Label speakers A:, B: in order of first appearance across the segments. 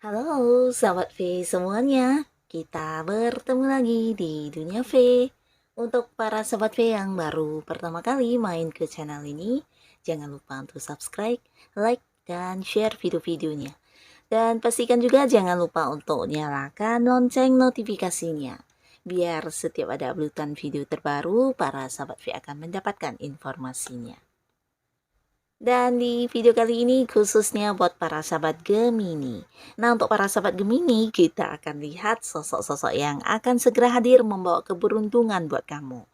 A: Halo, sahabat V semuanya. Kita bertemu lagi di Dunia V. Untuk para sahabat V yang baru pertama kali main ke channel ini, jangan lupa untuk subscribe, like, dan share video-videonya. Dan pastikan juga jangan lupa untuk nyalakan lonceng notifikasinya. Biar setiap ada uploadan video terbaru, para sahabat V akan mendapatkan informasinya. Dan di video kali ini khususnya buat para sahabat Gemini. Nah, untuk para sahabat Gemini, kita akan lihat sosok-sosok yang akan segera hadir membawa keberuntungan buat kamu.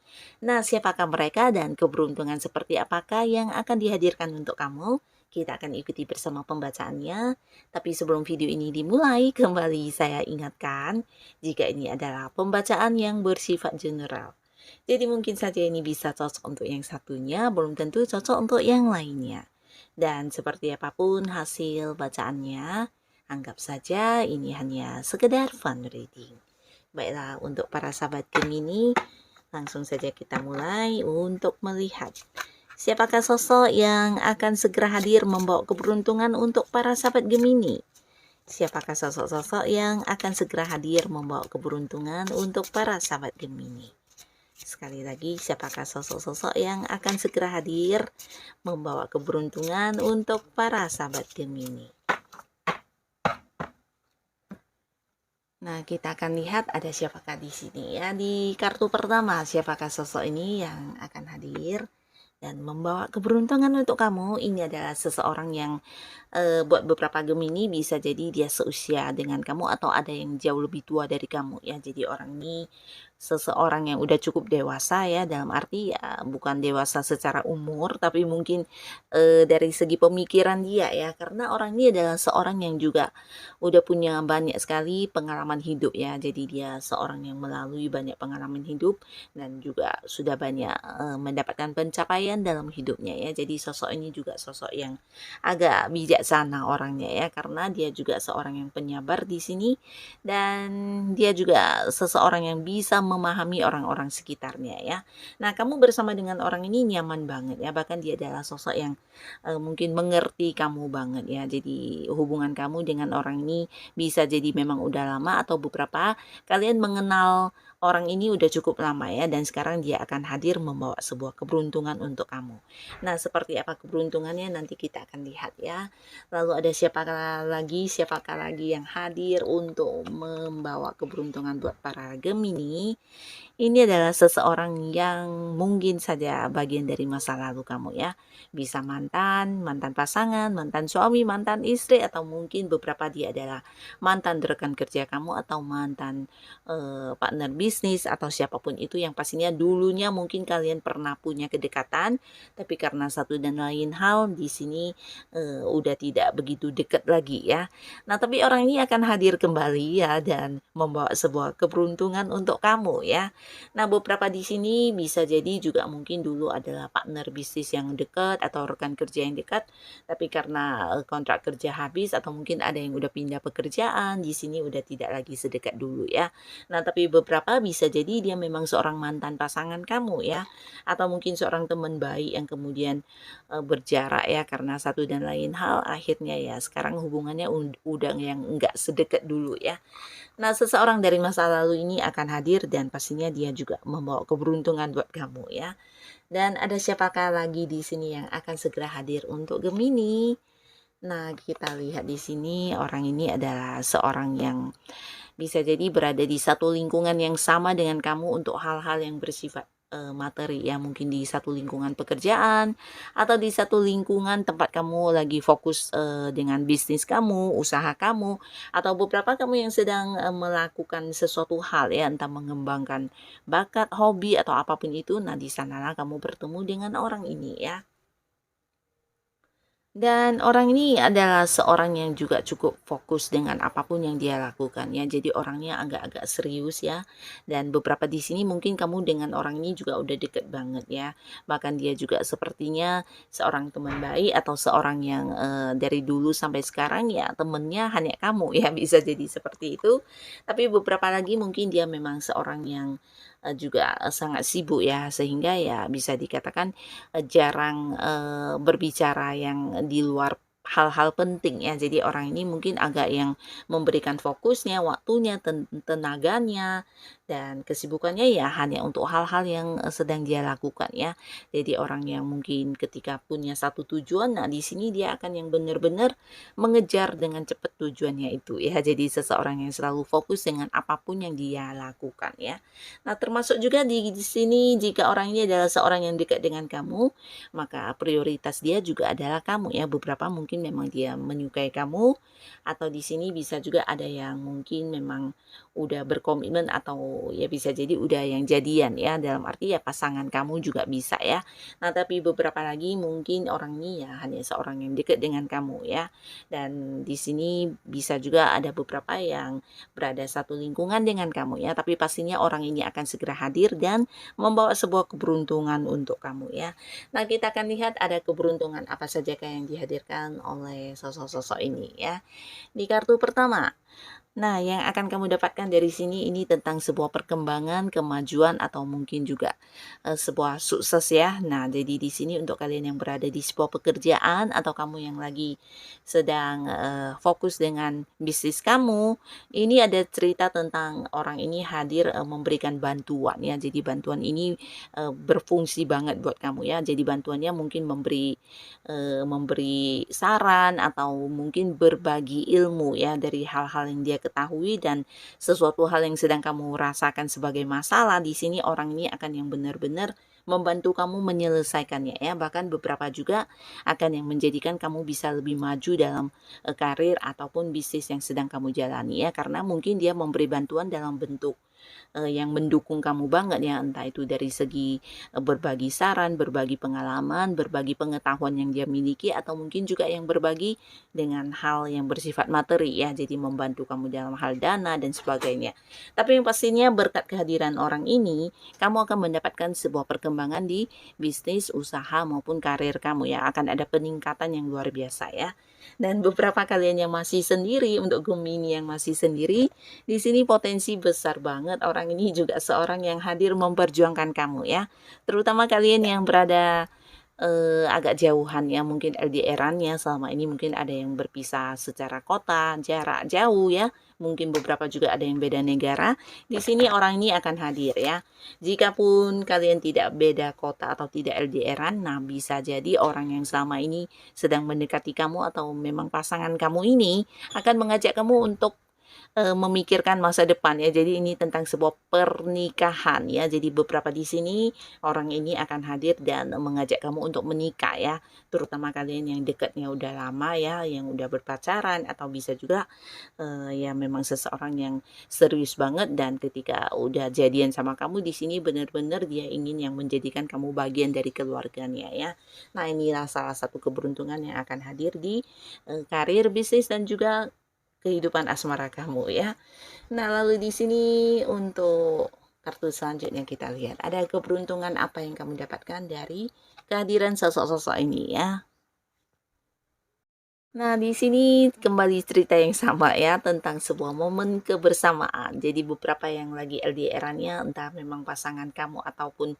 A: Nah, siapakah mereka dan keberuntungan seperti apakah yang akan dihadirkan untuk kamu? Kita akan ikuti bersama pembacaannya. Tapi sebelum video ini dimulai, kembali saya ingatkan, jika ini adalah pembacaan yang bersifat general. Jadi mungkin saja ini bisa cocok untuk yang satunya, belum tentu cocok untuk yang lainnya. Dan seperti apapun hasil bacaannya, anggap saja ini hanya sekedar fun reading. Baiklah, untuk para sahabat Gemini, langsung saja kita mulai untuk melihat siapakah sosok yang akan segera hadir membawa keberuntungan untuk para sahabat Gemini. Siapakah sosok-sosok yang akan segera hadir membawa keberuntungan untuk para sahabat Gemini. Sekali lagi, siapakah sosok-sosok yang akan segera hadir membawa keberuntungan untuk para sahabat Gemini? Nah, kita akan lihat ada siapakah di sini ya. Di kartu pertama, siapakah sosok ini yang akan hadir dan membawa keberuntungan untuk kamu. Ini adalah seseorang yang buat beberapa Gemini bisa jadi dia seusia dengan kamu atau ada yang jauh lebih tua dari kamu ya. Jadi orang ini seseorang yang udah cukup dewasa ya, dalam arti ya bukan dewasa secara umur tapi mungkin dari segi pemikiran dia ya, karena orang ini adalah seorang yang juga udah punya banyak sekali pengalaman hidup ya. Jadi dia seorang yang melalui banyak pengalaman hidup dan juga sudah banyak mendapatkan pencapaian dalam hidupnya ya. Jadi sosok ini juga sosok yang agak bijaksana orangnya ya, karena dia juga seorang yang penyabar di sini dan dia juga seseorang yang bisa memahami orang-orang sekitarnya ya. Nah, kamu bersama dengan orang ini nyaman banget ya, bahkan dia adalah sosok yang mungkin mengerti kamu banget ya. Jadi hubungan kamu dengan orang ini bisa jadi memang udah lama atau beberapa kalian mengenal orang ini udah cukup lama ya, dan sekarang dia akan hadir membawa sebuah keberuntungan untuk kamu. Nah, seperti apa keberuntungannya nanti kita akan lihat ya. Lalu ada siapakah lagi yang hadir untuk membawa keberuntungan buat para Gemini. Ini adalah seseorang yang mungkin saja bagian dari masa lalu kamu ya. Bisa mantan, mantan pasangan, mantan suami, mantan istri, atau mungkin beberapa dia adalah mantan rekan kerja kamu atau mantan partner bisnis atau siapapun itu yang pastinya dulunya mungkin kalian pernah punya kedekatan, tapi karena satu dan lain hal di sini udah tidak begitu dekat lagi ya. Nah, tapi orang ini akan hadir kembali ya dan membawa sebuah keberuntungan untuk kamu ya. Nah, beberapa di sini bisa jadi juga mungkin dulu adalah partner bisnis yang dekat atau rekan kerja yang dekat, tapi karena kontrak kerja habis atau mungkin ada yang udah pindah pekerjaan, di sini udah tidak lagi sedekat dulu ya. Nah, tapi beberapa bisa jadi dia memang seorang mantan pasangan kamu ya, atau mungkin seorang teman baik yang kemudian berjarak ya karena satu dan lain hal, akhirnya ya sekarang hubungannya udah yang enggak sedekat dulu ya. Nah, seseorang dari masa lalu ini akan hadir dan pastinya dia juga membawa keberuntungan buat kamu ya. Dan ada siapakah lagi di sini yang akan segera hadir untuk Gemini? Nah, kita lihat di sini orang ini adalah seorang yang bisa jadi berada di satu lingkungan yang sama dengan kamu untuk hal-hal yang bersifat materi ya, mungkin di satu lingkungan pekerjaan atau di satu lingkungan tempat kamu lagi fokus dengan bisnis kamu, usaha kamu, atau beberapa kamu yang sedang melakukan sesuatu hal ya, entah mengembangkan bakat, hobi atau apapun itu. Nah, di sanalah kamu bertemu dengan orang ini ya. Dan orang ini adalah seorang yang juga cukup fokus dengan apapun yang dia lakukan ya. Jadi orangnya agak-agak serius ya. Dan beberapa di sini mungkin kamu dengan orang ini juga udah deket banget ya. Bahkan dia juga sepertinya seorang teman baik atau seorang yang dari dulu sampai sekarang ya temennya hanya kamu ya, bisa jadi seperti itu. Tapi beberapa lagi mungkin dia memang seorang yang juga sangat sibuk ya, sehingga ya bisa dikatakan jarang berbicara yang di luar hal-hal penting ya. Jadi orang ini mungkin agak yang memberikan fokusnya, waktunya, tenaganya, dan kesibukannya ya hanya untuk hal-hal yang sedang dia lakukan ya. Jadi orang yang mungkin ketika punya satu tujuan, nah di sini dia akan yang benar-benar mengejar dengan cepat tujuannya itu ya. Jadi seseorang yang selalu fokus dengan apapun yang dia lakukan ya. Nah, termasuk juga di sini jika orang ini adalah seorang yang dekat dengan kamu, maka prioritas dia juga adalah kamu ya. Beberapa mungkin memang dia menyukai kamu, atau di sini bisa juga ada yang mungkin memang udah berkomitmen atau ya bisa jadi udah yang jadian ya, dalam arti ya pasangan kamu juga bisa ya. Nah, tapi beberapa lagi mungkin orang ini ya hanya seorang yang dekat dengan kamu ya. Dan di sini bisa juga ada beberapa yang berada satu lingkungan dengan kamu ya, tapi pastinya orang ini akan segera hadir dan membawa sebuah keberuntungan untuk kamu ya. Nah, kita akan lihat ada keberuntungan apa saja yang dihadirkan oleh sosok-sosok ini ya. Di kartu pertama, nah, yang akan kamu dapatkan dari sini ini tentang sebuah perkembangan, kemajuan, atau mungkin juga sebuah sukses ya. Nah, jadi di sini untuk kalian yang berada di sebuah pekerjaan atau kamu yang lagi sedang fokus dengan bisnis kamu, ini ada cerita tentang orang ini hadir memberikan bantuan ya. Jadi bantuan ini berfungsi banget buat kamu ya. Jadi bantuannya mungkin memberi saran atau mungkin berbagi ilmu ya dari hal-hal yang dia ketahui, dan sesuatu hal yang sedang kamu rasakan sebagai masalah, di sini orang ini akan yang benar-benar membantu kamu menyelesaikannya ya. Bahkan beberapa juga akan yang menjadikan kamu bisa lebih maju dalam karir ataupun bisnis yang sedang kamu jalani ya, karena mungkin dia memberi bantuan dalam bentuk yang mendukung kamu banget ya, entah itu dari segi berbagi saran, berbagi pengalaman, berbagi pengetahuan yang dia miliki, atau mungkin juga yang berbagi dengan hal yang bersifat materi ya, jadi membantu kamu dalam hal dana dan sebagainya. Tapi yang pastinya berkat kehadiran orang ini, kamu akan mendapatkan sebuah perkembangan di bisnis, usaha maupun karir kamu ya, akan ada peningkatan yang luar biasa ya. Dan beberapa kalian yang masih sendiri, untuk Gemini yang masih sendiri, di sini potensi besar banget orang ini juga seorang yang hadir memperjuangkan kamu ya. Terutama kalian yang berada agak jauhan ya, mungkin LDR-annya selama ini mungkin ada yang berpisah secara kota, jarak jauh ya. Mungkin beberapa juga ada yang beda negara. Di sini orang ini akan hadir ya. Jikapun kalian tidak beda kota atau tidak LDR-an, nah bisa jadi orang yang selama ini sedang mendekati kamu atau memang pasangan kamu ini akan mengajak kamu untuk memikirkan masa depan ya. Jadi ini tentang sebuah pernikahan ya. Jadi beberapa di sini orang ini akan hadir dan mengajak kamu untuk menikah ya. Terutama kalian yang dekatnya udah lama ya, yang udah berpacaran, atau bisa juga ya memang seseorang yang serius banget, dan ketika udah jadian sama kamu di sini benar-benar dia ingin yang menjadikan kamu bagian dari keluarganya ya. Nah, inilah salah satu keberuntungan yang akan hadir di karir, bisnis, dan juga kehidupan asmara kamu ya. Nah, lalu di sini untuk kartu selanjutnya kita lihat ada keberuntungan apa yang kamu dapatkan dari kehadiran sosok-sosok ini ya. Nah, di sini kembali cerita yang sama ya, tentang sebuah momen kebersamaan. Jadi beberapa yang lagi LDR-annya, entah memang pasangan kamu ataupun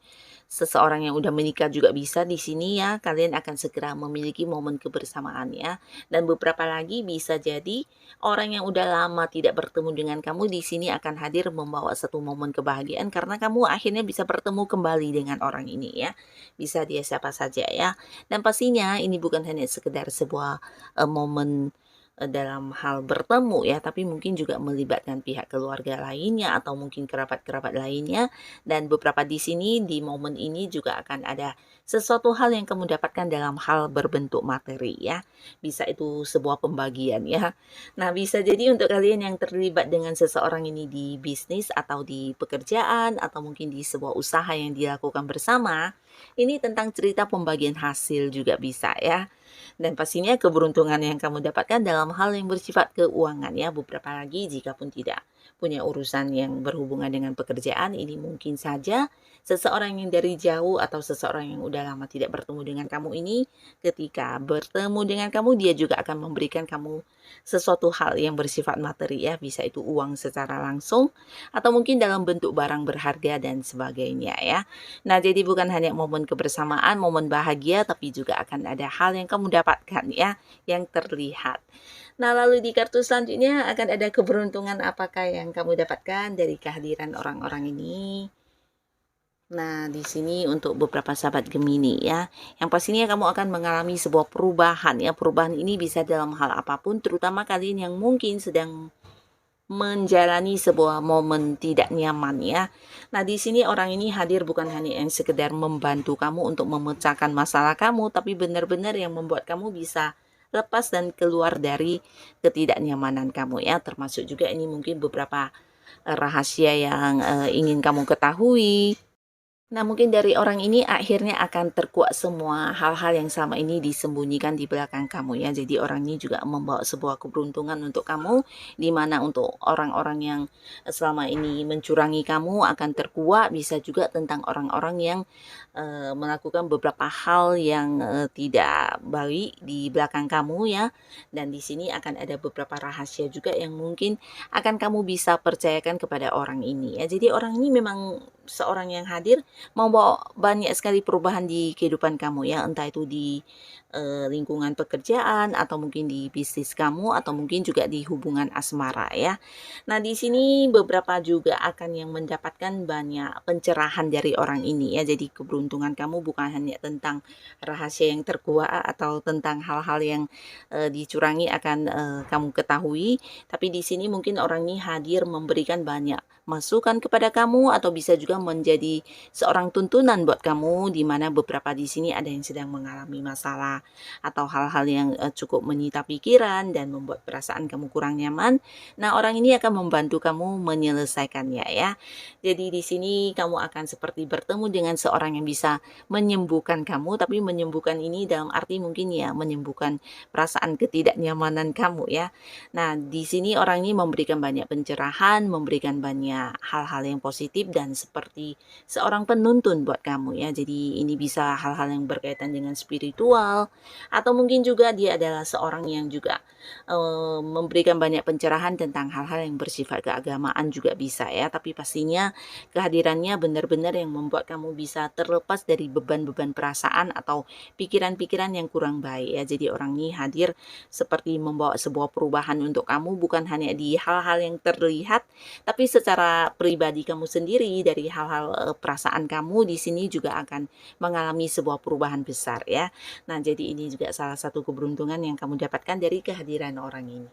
A: seseorang yang udah menikah juga bisa, di sini ya kalian akan segera memiliki momen kebersamaan ya. Dan beberapa lagi bisa jadi orang yang udah lama tidak bertemu dengan kamu di sini akan hadir membawa satu momen kebahagiaan karena kamu akhirnya bisa bertemu kembali dengan orang ini ya. Bisa dia siapa saja ya. Dan pastinya ini bukan hanya sekedar sebuah momen dalam hal bertemu ya, tapi mungkin juga melibatkan pihak keluarga lainnya atau mungkin kerabat-kerabat lainnya. Dan beberapa di sini di momen ini juga akan ada sesuatu hal yang kamu dapatkan dalam hal berbentuk materi ya. Bisa itu sebuah pembagian ya. Nah, bisa jadi untuk kalian yang terlibat dengan seseorang ini di bisnis atau di pekerjaan atau mungkin di sebuah usaha yang dilakukan bersama, ini tentang cerita pembagian hasil juga bisa ya. Dan pastinya keberuntungan yang kamu dapatkan dalam hal yang bersifat keuangan ya. Beberapa lagi jika pun tidak punya urusan yang berhubungan dengan pekerjaan, ini mungkin saja seseorang yang dari jauh atau seseorang yang udah lama tidak bertemu dengan kamu ini, ketika bertemu dengan kamu, dia juga akan memberikan kamu sesuatu hal yang bersifat materi ya, bisa itu uang secara langsung atau mungkin dalam bentuk barang berharga dan sebagainya ya. Nah, jadi bukan hanya momen kebersamaan, momen bahagia, tapi juga akan ada hal yang kamu dapatkan ya, yang terlihat. Nah, lalu di kartu selanjutnya akan ada keberuntungan apakah yang kamu dapatkan dari kehadiran orang-orang ini? Nah, di sini untuk beberapa sahabat Gemini ya, yang pastinya kamu akan mengalami sebuah perubahan ya. Perubahan ini bisa dalam hal apapun, terutama kalian yang mungkin sedang menjalani sebuah momen tidak nyaman ya. Nah, di sini orang ini hadir bukan hanya yang sekedar membantu kamu untuk memecahkan masalah kamu, tapi benar-benar yang membuat kamu bisa lepas dan keluar dari ketidaknyamanan kamu ya. Termasuk juga ini mungkin beberapa rahasia yang ingin kamu ketahui. Nah, mungkin dari orang ini akhirnya akan terkuak semua hal-hal yang selama ini disembunyikan di belakang kamu ya. Jadi orang ini juga membawa sebuah keberuntungan untuk kamu, di mana untuk orang-orang yang selama ini mencurangi kamu akan terkuak, bisa juga tentang orang-orang yang melakukan beberapa hal yang tidak baik di belakang kamu ya. Dan di sini akan ada beberapa rahasia juga yang mungkin akan kamu bisa percayakan kepada orang ini ya. Jadi orang ini memang seorang yang hadir membawa banyak sekali perubahan di kehidupan kamu ya, entah itu di lingkungan pekerjaan atau mungkin di bisnis kamu atau mungkin juga di hubungan asmara ya. Nah, di sini beberapa juga akan yang mendapatkan banyak pencerahan dari orang ini ya. Jadi keberuntungan kamu bukan hanya tentang rahasia yang terkuak atau tentang hal-hal yang dicurangi akan kamu ketahui, tapi di sini mungkin orang ini hadir memberikan banyak masukan kepada kamu atau bisa juga menjadi seorang tuntunan buat kamu, di mana beberapa di sini ada yang sedang mengalami masalah atau hal-hal yang cukup menyita pikiran dan membuat perasaan kamu kurang nyaman. Nah, orang ini akan membantu kamu menyelesaikannya ya. Jadi di sini kamu akan seperti bertemu dengan seorang yang bisa menyembuhkan kamu, tapi menyembuhkan ini dalam arti mungkin ya menyembuhkan perasaan ketidaknyamanan kamu ya. Nah, di sini orang ini memberikan banyak pencerahan, memberikan banyak hal-hal yang positif dan seperti seorang penuntun buat kamu ya. Jadi ini bisa hal-hal yang berkaitan dengan spiritual atau mungkin juga dia adalah seorang yang juga memberikan banyak pencerahan tentang hal-hal yang bersifat keagamaan juga bisa ya. Tapi pastinya kehadirannya benar-benar yang membuat kamu bisa terlepas dari beban-beban perasaan atau pikiran-pikiran yang kurang baik ya. Jadi orang ini hadir seperti membawa sebuah perubahan untuk kamu, bukan hanya di hal-hal yang terlihat, tapi secara pribadi kamu sendiri dari hal-hal perasaan kamu di sini juga akan mengalami sebuah perubahan besar ya. Nah, jadi ini juga salah satu keberuntungan yang kamu dapatkan dari kehadiran orang ini.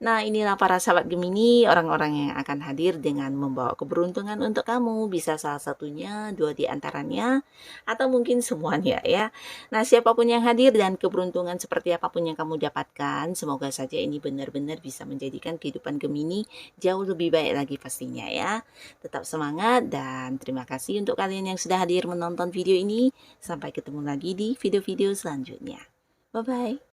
A: Nah, inilah para sahabat Gemini, orang-orang yang akan hadir dengan membawa keberuntungan untuk kamu. Bisa salah satunya, dua di antaranya, atau mungkin semuanya ya. Nah, siapapun yang hadir dan keberuntungan seperti apapun yang kamu dapatkan, semoga saja ini benar-benar bisa menjadikan kehidupan Gemini jauh lebih baik lagi pastinya ya. Tetap semangat dan terima kasih untuk kalian yang sudah hadir menonton video ini. Sampai ketemu lagi di video-video selanjutnya. Bye-bye.